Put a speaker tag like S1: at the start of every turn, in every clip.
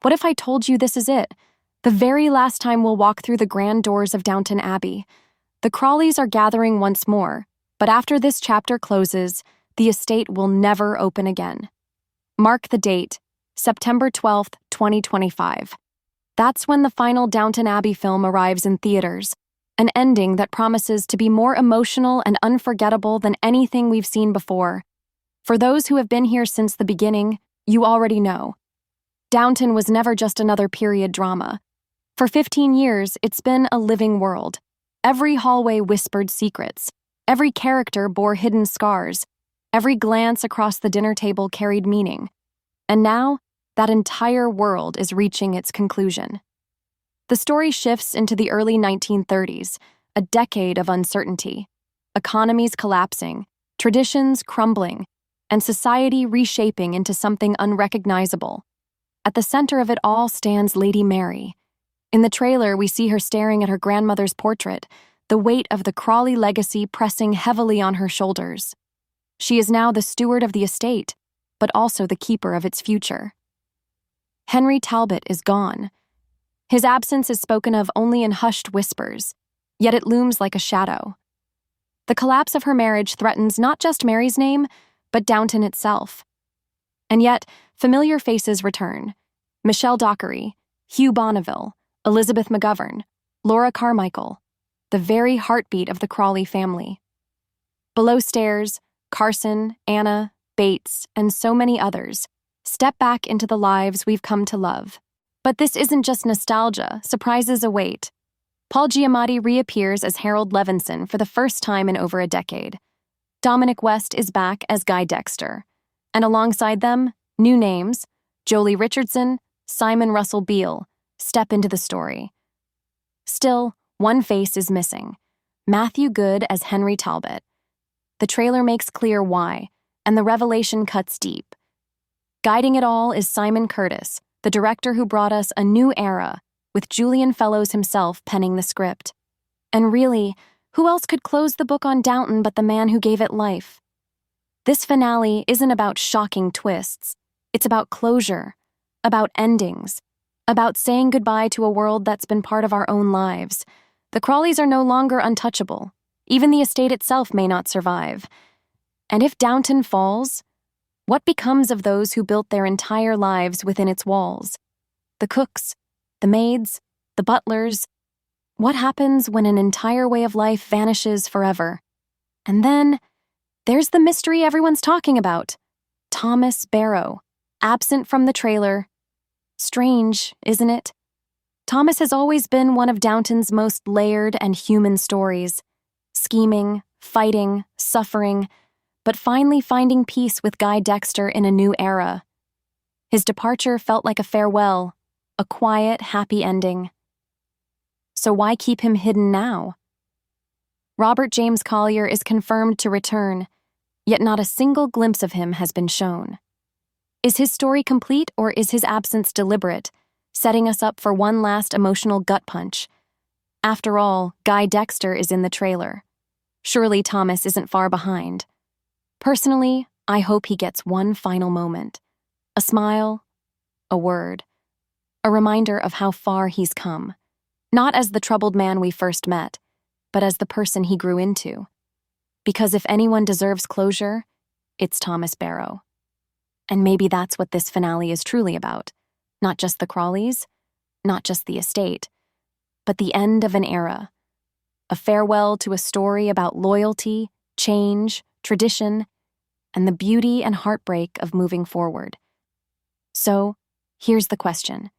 S1: What if I told you this is it? The very last time we'll walk through the grand doors of Downton Abbey. The Crawleys are gathering once more, but after this chapter closes, the estate will never open again. Mark the date, September 12th, 2025. That's when the final Downton Abbey film arrives in theaters, an ending that promises to be more emotional and unforgettable than anything we've seen before. For those who have been here since the beginning, you already know. Downton was never just another period drama. For 15 years, it's been a living world. Every hallway whispered secrets. Every character bore hidden scars. Every glance across the dinner table carried meaning. And now, that entire world is reaching its conclusion. The story shifts into the early 1930s, a decade of uncertainty. Economies collapsing, traditions crumbling, and society reshaping into something unrecognizable. At the center of it all stands Lady Mary. In the trailer, we see her staring at her grandmother's portrait, the weight of the Crawley legacy pressing heavily on her shoulders. She is now the steward of the estate, but also the keeper of its future. Henry Talbot is gone. His absence is spoken of only in hushed whispers, yet it looms like a shadow. The collapse of her marriage threatens not just Mary's name, but Downton itself. And yet, familiar faces return. Michelle Dockery, Hugh Bonneville, Elizabeth McGovern, Laura Carmichael, the very heartbeat of the Crawley family. Below stairs, Carson, Anna, Bates, and so many others step back into the lives we've come to love. But this isn't just nostalgia, surprises await. Paul Giamatti reappears as Harold Levinson for the first time in over a decade. Dominic West is back as Guy Dexter. And alongside them, new names, Jolie Richardson, Simon Russell Beale, step into the story. Still, one face is missing, Matthew Goode as Henry Talbot. The trailer makes clear why, and the revelation cuts deep. Guiding it all is Simon Curtis, the director who brought us a new era, with Julian Fellows himself penning the script. And really, who else could close the book on Downton but the man who gave it life? This finale isn't about shocking twists. It's about closure, about endings, about saying goodbye to a world that's been part of our own lives. The Crawleys are no longer untouchable. Even the estate itself may not survive. And if Downton falls, what becomes of those who built their entire lives within its walls? The cooks, the maids, the butlers. What happens when an entire way of life vanishes forever? And then, there's the mystery everyone's talking about. Thomas Barrow, absent from the trailer. Strange, isn't it? Thomas has always been one of Downton's most layered and human stories. Scheming, fighting, suffering, but finally finding peace with Guy Dexter in a new era. His departure felt like a farewell, a quiet, happy ending. So why keep him hidden now? Robert James Collier is confirmed to return, yet not a single glimpse of him has been shown. Is his story complete, or is his absence deliberate, setting us up for one last emotional gut punch? After all, Guy Dexter is in the trailer. Surely Thomas isn't far behind. Personally, I hope he gets one final moment. A smile, a word, a reminder of how far he's come. Not as the troubled man we first met, but as the person he grew into. Because if anyone deserves closure, it's Thomas Barrow. And maybe that's what this finale is truly about. Not just the Crawleys, not just the estate, but the end of an era. A farewell to a story about loyalty, change, tradition, and the beauty and heartbreak of moving forward. So, here's the question.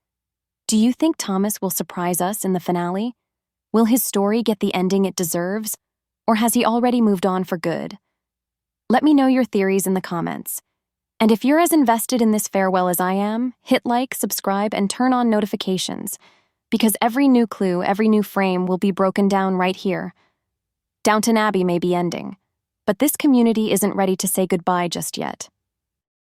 S1: Do you think Thomas will surprise us in the finale? Will his story get the ending it deserves? Or has he already moved on for good? Let me know your theories in the comments. And if you're as invested in this farewell as I am, hit like, subscribe, and turn on notifications, because every new clue, every new frame will be broken down right here. Downton Abbey may be ending, but this community isn't ready to say goodbye just yet.